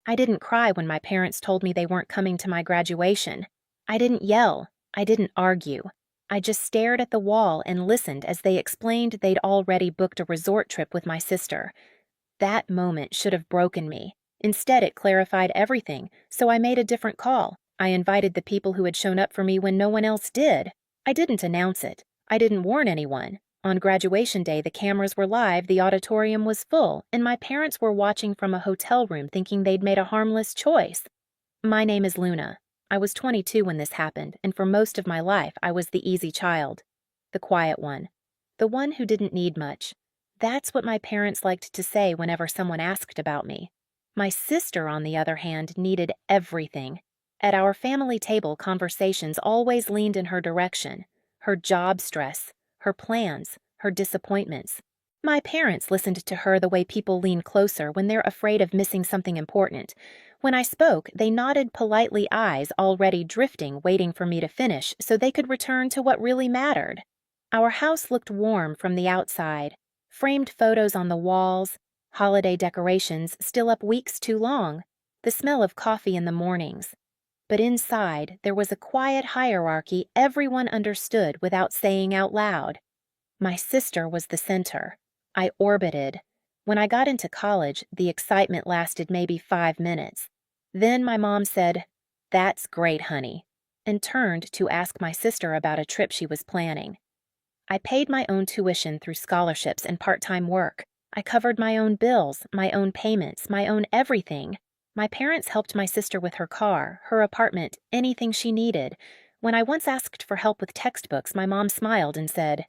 I didn't cry when my parents told me they weren't coming to my graduation. I didn't yell. I didn't argue. I just stared at the wall and listened as they explained they'd already booked a resort trip with my sister. That moment should have broken me. Instead, it clarified everything, so I made a different call. I invited the people who had shown up for me when no one else did. I didn't announce it. I didn't warn anyone. On graduation day, the cameras were live, the auditorium was full, and my parents were watching from a hotel room thinking they'd made a harmless choice. My name is Luna. I was 22 when this happened, and for most of my life, I was the easy child. The quiet one. The one who didn't need much. That's what my parents liked to say whenever someone asked about me. My sister, on the other hand, needed everything. At our family table, conversations always leaned in her direction. Her job stress, her plans, her disappointments. My parents listened to her the way people lean closer when they're afraid of missing something important. When I spoke, they nodded politely, eyes already drifting, waiting for me to finish so they could return to what really mattered. Our house looked warm from the outside. Framed photos on the walls, holiday decorations still up weeks too long, the smell of coffee in the mornings. But inside, there was a quiet hierarchy everyone understood without saying out loud. My sister was the center. I orbited. When I got into college, the excitement lasted maybe 5 minutes. Then my mom said, "That's great, honey," and turned to ask my sister about a trip she was planning. I paid my own tuition through scholarships and part-time work. I covered my own bills, my own payments, my own everything. My parents helped my sister with her car, her apartment, anything she needed. When I once asked for help with textbooks, my mom smiled and said,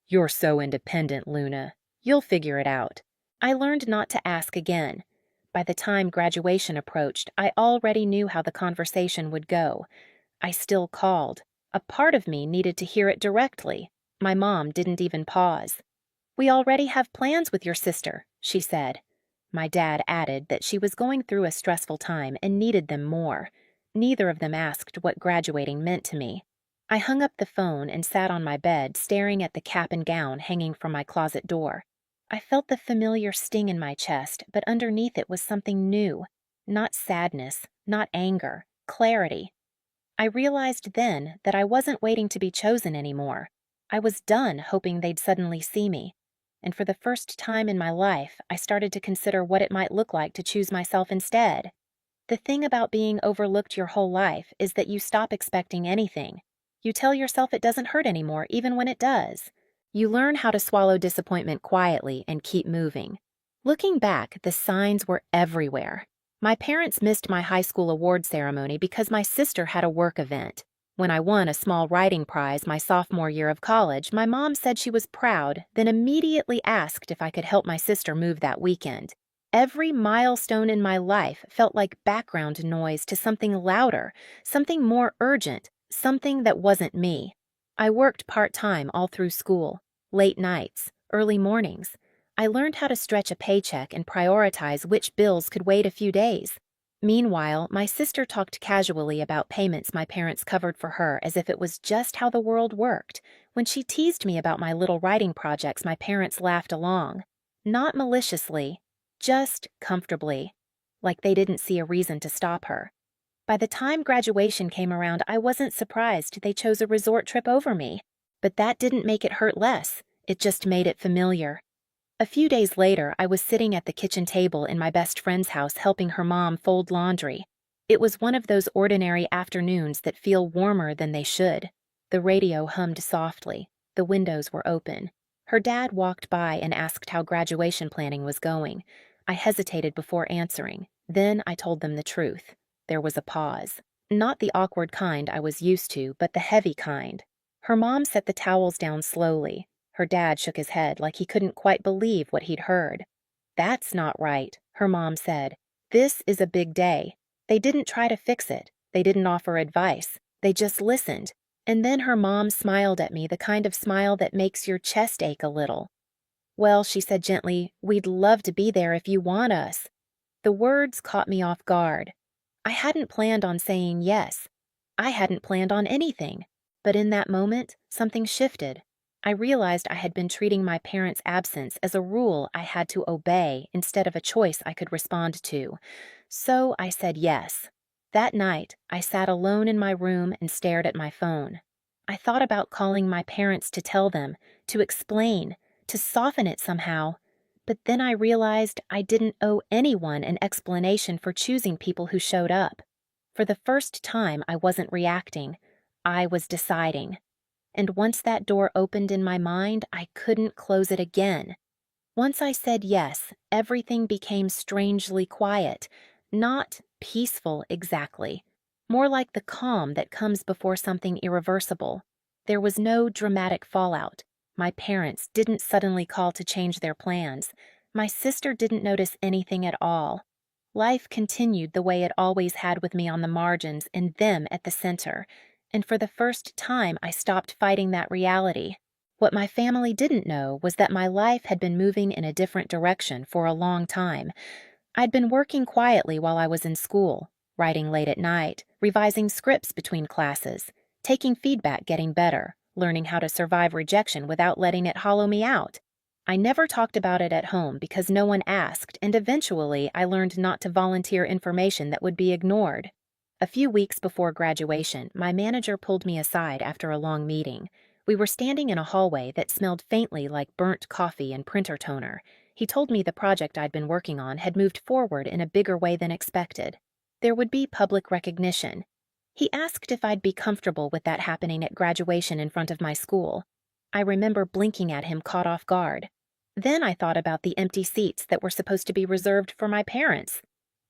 "You're so independent, Luna. You'll figure it out." I learned not to ask again. By the time graduation approached, I already knew how the conversation would go. I still called. A part of me needed to hear it directly. My mom didn't even pause. "We already have plans with your sister," she said. My dad added that she was going through a stressful time and needed them more. Neither of them asked what graduating meant to me. I hung up the phone and sat on my bed, staring at the cap and gown hanging from my closet door. I felt the familiar sting in my chest, but underneath it was something new. Not sadness, not anger, clarity. I realized then that I wasn't waiting to be chosen anymore. I was done hoping they'd suddenly see me. And for the first time in my life, I started to consider what it might look like to choose myself instead. The thing about being overlooked your whole life is that you stop expecting anything. You tell yourself it doesn't hurt anymore, even when it does. You learn how to swallow disappointment quietly and keep moving. Looking back, the signs were everywhere. My parents missed my high school award ceremony because my sister had a work event. When I won a small writing prize my sophomore year of college, my mom said she was proud, then immediately asked if I could help my sister move that weekend. Every milestone in my life felt like background noise to something louder, something more urgent, something that wasn't me. I worked part-time all through school, late nights, early mornings. I learned how to stretch a paycheck and prioritize which bills could wait a few days. Meanwhile, my sister talked casually about payments my parents covered for her as if it was just how the world worked. When she teased me about my little writing projects, my parents laughed along. Not maliciously, just comfortably, like they didn't see a reason to stop her. By the time graduation came around, I wasn't surprised they chose a resort trip over me. But that didn't make it hurt less. It just made it familiar. A few days later, I was sitting at the kitchen table in my best friend's house helping her mom fold laundry. It was one of those ordinary afternoons that feel warmer than they should. The radio hummed softly. The windows were open. Her dad walked by and asked how graduation planning was going. I hesitated before answering. Then I told them the truth. There was a pause. Not the awkward kind I was used to, but the heavy kind. Her mom set the towels down slowly. Her dad shook his head like he couldn't quite believe what he'd heard. "That's not right," her mom said. "This is a big day." They didn't try to fix it. They didn't offer advice. They just listened. And then her mom smiled at me, the kind of smile that makes your chest ache a little. "Well," she said gently, "we'd love to be there if you want us." The words caught me off guard. I hadn't planned on saying yes. I hadn't planned on anything. But in that moment, something shifted. I realized I had been treating my parents' absence as a rule I had to obey instead of a choice I could respond to. So I said yes. That night, I sat alone in my room and stared at my phone. I thought about calling my parents to tell them, to explain, to soften it somehow, but then I realized I didn't owe anyone an explanation for choosing people who showed up. For the first time, I wasn't reacting. I was deciding. And once that door opened in my mind, I couldn't close it again. Once I said yes, everything became strangely quiet. Not peaceful exactly. More like the calm that comes before something irreversible. There was no dramatic fallout. My parents didn't suddenly call to change their plans. My sister didn't notice anything at all. Life continued the way it always had, with me on the margins and them at the center. And for the first time, I stopped fighting that reality. What my family didn't know was that my life had been moving in a different direction for a long time. I'd been working quietly while I was in school, writing late at night, revising scripts between classes, taking feedback, getting better, learning how to survive rejection without letting it hollow me out. I never talked about it at home because no one asked, and eventually I learned not to volunteer information that would be ignored. A few weeks before graduation, my manager pulled me aside after a long meeting. We were standing in a hallway that smelled faintly like burnt coffee and printer toner. He told me the project I'd been working on had moved forward in a bigger way than expected. There would be public recognition. He asked if I'd be comfortable with that happening at graduation in front of my school. I remember blinking at him, caught off guard. Then I thought about the empty seats that were supposed to be reserved for my parents.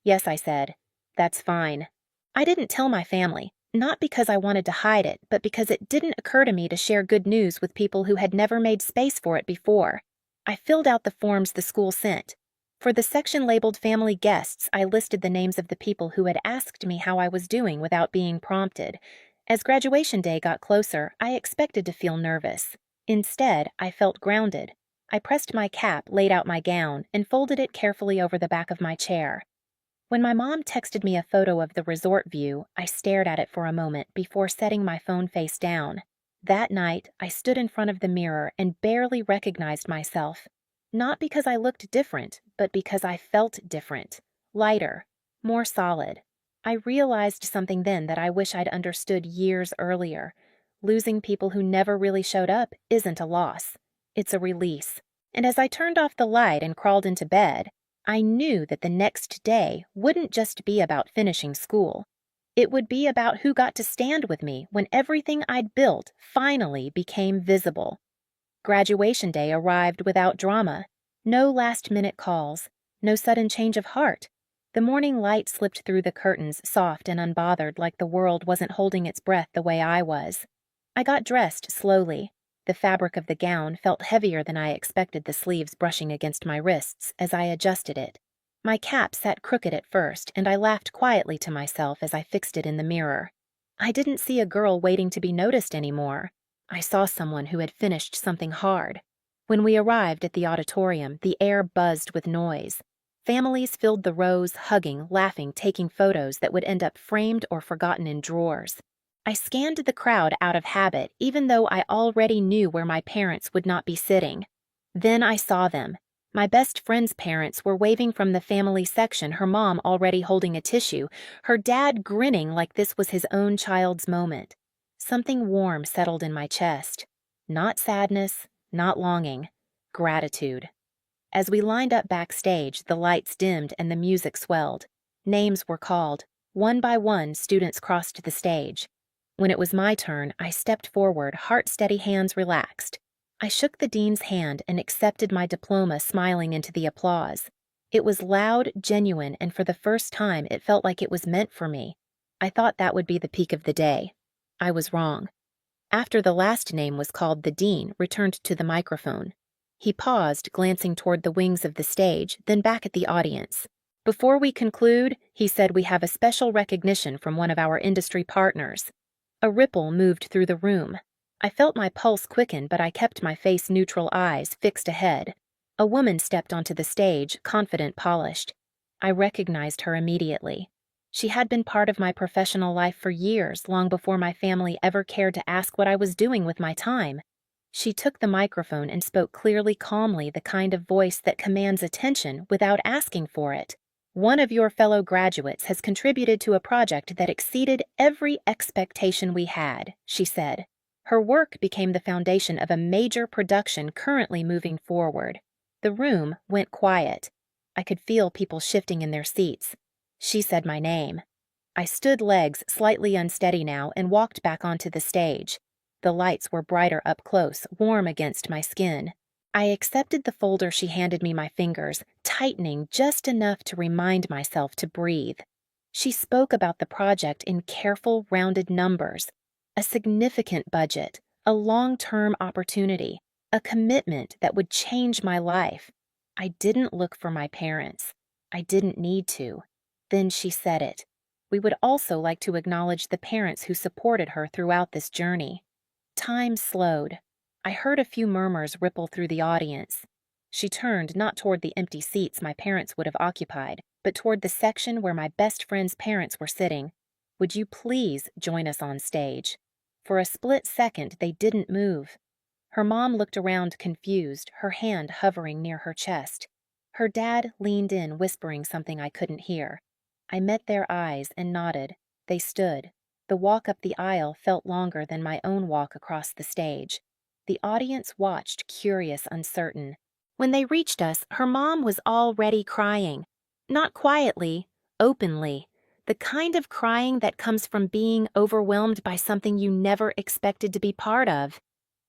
Yes, I said. That's fine. I didn't tell my family, not because I wanted to hide it, but because it didn't occur to me to share good news with people who had never made space for it before. I filled out the forms the school sent. For the section labeled family guests, I listed the names of the people who had asked me how I was doing without being prompted. As graduation day got closer, I expected to feel nervous. Instead, I felt grounded. I pressed my cap, laid out my gown, and folded it carefully over the back of my chair. When my mom texted me a photo of the resort view, I stared at it for a moment before setting my phone face down. That night, I stood in front of the mirror and barely recognized myself. Not because I looked different, but because I felt different. Lighter. More solid. I realized something then that I wish I'd understood years earlier. Losing people who never really showed up isn't a loss. It's a release. And as I turned off the light and crawled into bed, I knew that the next day wouldn't just be about finishing school. It would be about who got to stand with me when everything I'd built finally became visible. Graduation day arrived without drama. No last-minute calls. No sudden change of heart. The morning light slipped through the curtains, soft and unbothered, like the world wasn't holding its breath the way I was. I got dressed slowly. The fabric of the gown felt heavier than I expected, the sleeves brushing against my wrists as I adjusted it. My cap sat crooked at first, and I laughed quietly to myself as I fixed it in the mirror. I didn't see a girl waiting to be noticed anymore. I saw someone who had finished something hard. When we arrived at the auditorium, the air buzzed with noise. Families filled the rows, hugging, laughing, taking photos that would end up framed or forgotten in drawers. I scanned the crowd out of habit, even though I already knew where my parents would not be sitting. Then I saw them. My best friend's parents were waving from the family section, her mom already holding a tissue, her dad grinning like this was his own child's moment. Something warm settled in my chest. Not sadness, not longing. Gratitude. As we lined up backstage, the lights dimmed and the music swelled. Names were called. One by one, students crossed the stage. When it was my turn, I stepped forward, heart-steady hands relaxed. I shook the dean's hand and accepted my diploma, smiling into the applause. It was loud, genuine, and for the first time it felt like it was meant for me. I thought that would be the peak of the day. I was wrong. After the last name was called, the dean returned to the microphone. He paused, glancing toward the wings of the stage, then back at the audience. Before we conclude, he said, we have a special recognition from one of our industry partners. A ripple moved through the room. I felt my pulse quicken, but I kept my face-neutral eyes fixed ahead. A woman stepped onto the stage, confident, polished. I recognized her immediately. She had been part of my professional life for years, long before my family ever cared to ask what I was doing with my time. She took the microphone and spoke clearly, calmly, the kind of voice that commands attention without asking for it. One of your fellow graduates has contributed to a project that exceeded every expectation we had, she said. Her work became the foundation of a major production currently moving forward. The room went quiet. I could feel people shifting in their seats. She said my name. I stood legs slightly unsteady now and walked back onto the stage. The lights were brighter up close, warm against my skin. I accepted the folder she handed me, my fingers tightening just enough to remind myself to breathe. She spoke about the project in careful, rounded numbers. A significant budget, a long-term opportunity, a commitment that would change my life. I didn't look for my parents. I didn't need to. Then she said it. We would also like to acknowledge the parents who supported her throughout this journey. Time slowed. I heard a few murmurs ripple through the audience. She turned not toward the empty seats my parents would have occupied, but toward the section where my best friend's parents were sitting. Would you please join us on stage? For a split second, they didn't move. Her mom looked around confused, her hand hovering near her chest. Her dad leaned in, whispering something I couldn't hear. I met their eyes and nodded. They stood. The walk up the aisle felt longer than my own walk across the stage. The audience watched, curious, uncertain. When they reached us, her mom was already crying. Not quietly, openly. The kind of crying that comes from being overwhelmed by something you never expected to be part of.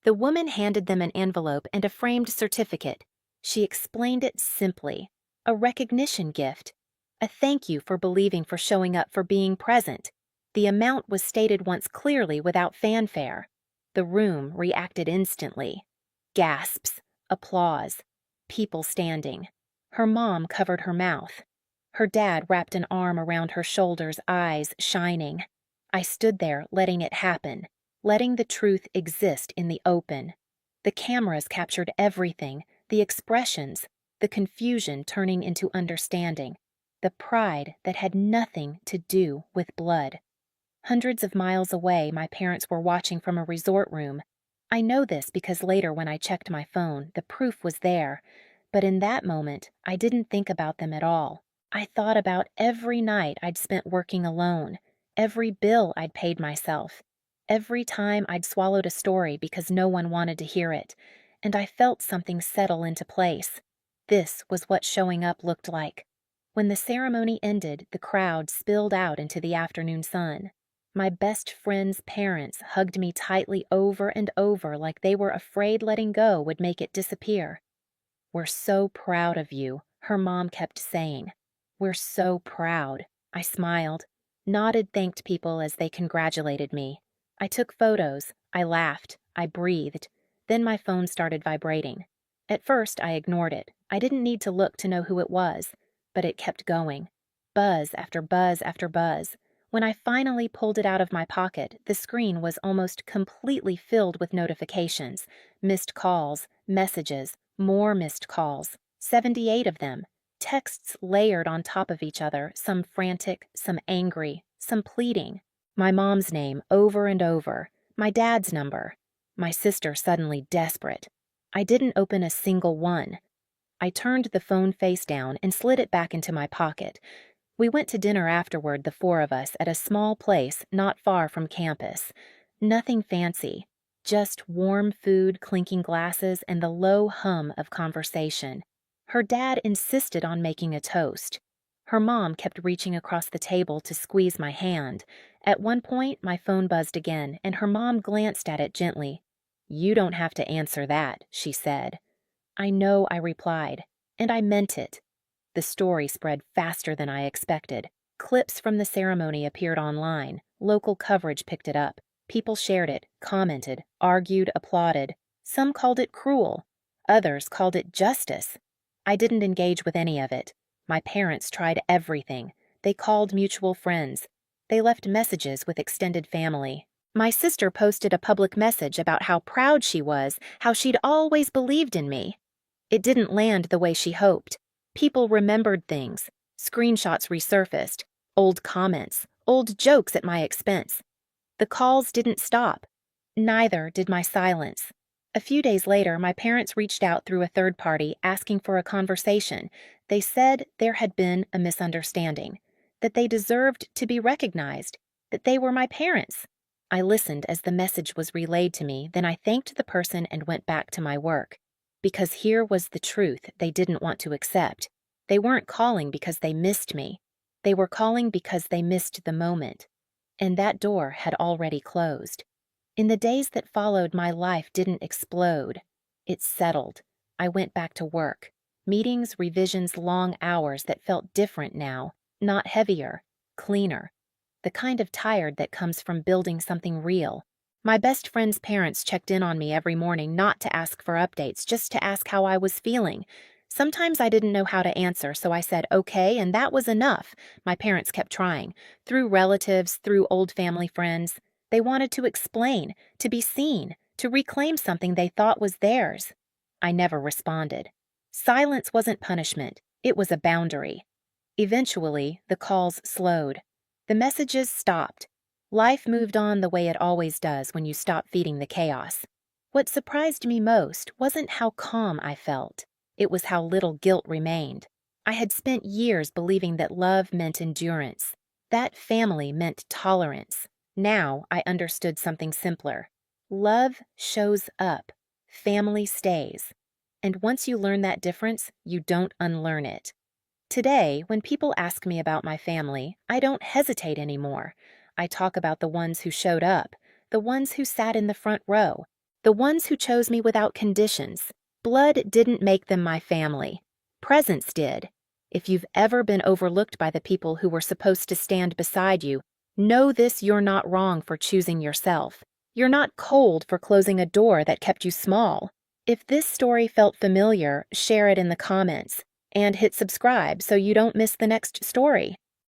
The woman handed them an envelope and a framed certificate. She explained it simply. A recognition gift. A thank you for believing, for showing up, for being present. The amount was stated once clearly without fanfare. The room reacted instantly. Gasps, applause, people standing. Her mom covered her mouth. Her dad wrapped an arm around her shoulders, eyes shining. I stood there, letting it happen, letting the truth exist in the open. The cameras captured everything, the expressions, the confusion turning into understanding, the pride that had nothing to do with blood. Hundreds of miles away, my parents were watching from a resort room. I know this because later when I checked my phone, the proof was there. But in that moment, I didn't think about them at all. I thought about every night I'd spent working alone, every bill I'd paid myself, every time I'd swallowed a story because no one wanted to hear it, and I felt something settle into place. This was what showing up looked like. When the ceremony ended, the crowd spilled out into the afternoon sun. My best friend's parents hugged me tightly over and over like they were afraid letting go would make it disappear. "We're so proud of you," her mom kept saying. "We're so proud." I smiled, nodded, thanked people as they congratulated me. I took photos, I laughed, I breathed. Then my phone started vibrating. At first, I ignored it. I didn't need to look to know who it was, but it kept going. Buzz after buzz after buzz. When I finally pulled it out of my pocket, the screen was almost completely filled with notifications, missed calls, messages, more missed calls, 78 of them, texts layered on top of each other, some frantic, some angry, some pleading. My mom's name over and over, my dad's number, my sister suddenly desperate. I didn't open a single one. I turned the phone face down and slid it back into my pocket. We went to dinner afterward, the four of us, at a small place not far from campus. Nothing fancy, just warm food, clinking glasses, and the low hum of conversation. Her dad insisted on making a toast. Her mom kept reaching across the table to squeeze my hand. At one point, my phone buzzed again, and her mom glanced at it gently. "You don't have to answer that," she said. "I know," I replied, and I meant it. The story spread faster than I expected. Clips from the ceremony appeared online. Local coverage picked it up. People shared it, commented, argued, applauded. Some called it cruel. Others called it justice. I didn't engage with any of it. My parents tried everything. They called mutual friends. They left messages with extended family. My sister posted a public message about how proud she was, how she'd always believed in me. It didn't land the way she hoped. People remembered things. Screenshots resurfaced. Old comments. Old jokes at my expense. The calls didn't stop. Neither did my silence. A few days later, my parents reached out through a third party asking for a conversation. They said there had been a misunderstanding, that they deserved to be recognized, that they were my parents. I listened as the message was relayed to me, then I thanked the person and went back to my work. Because here was the truth they didn't want to accept. They weren't calling because they missed me. They were calling because they missed the moment. And that door had already closed. In the days that followed, my life didn't explode. It settled. I went back to work. Meetings, revisions, long hours that felt different now, not heavier, cleaner. The kind of tired that comes from building something real. My best friend's parents checked in on me every morning, not to ask for updates, just to ask how I was feeling. Sometimes I didn't know how to answer, so I said okay, and that was enough. My parents kept trying, through relatives, through old family friends. They wanted to explain, to be seen, to reclaim something they thought was theirs. I never responded. Silence wasn't punishment, it was a boundary. Eventually, the calls slowed. The messages stopped. Life moved on the way it always does when you stop feeding the chaos. What surprised me most wasn't how calm I felt. It was how little guilt remained. I had spent years believing that love meant endurance, that family meant tolerance. Now I understood something simpler. Love shows up. Family stays. And once you learn that difference, you don't unlearn it. Today, when people ask me about my family, I don't hesitate anymore. I talk about the ones who showed up, the ones who sat in the front row, the ones who chose me without conditions. Blood didn't make them my family. Presence did. If you've ever been overlooked by the people who were supposed to stand beside you, know this: you're not wrong for choosing yourself. You're not cold for closing a door that kept you small. If this story felt familiar, share it in the comments. And hit subscribe so you don't miss the next story.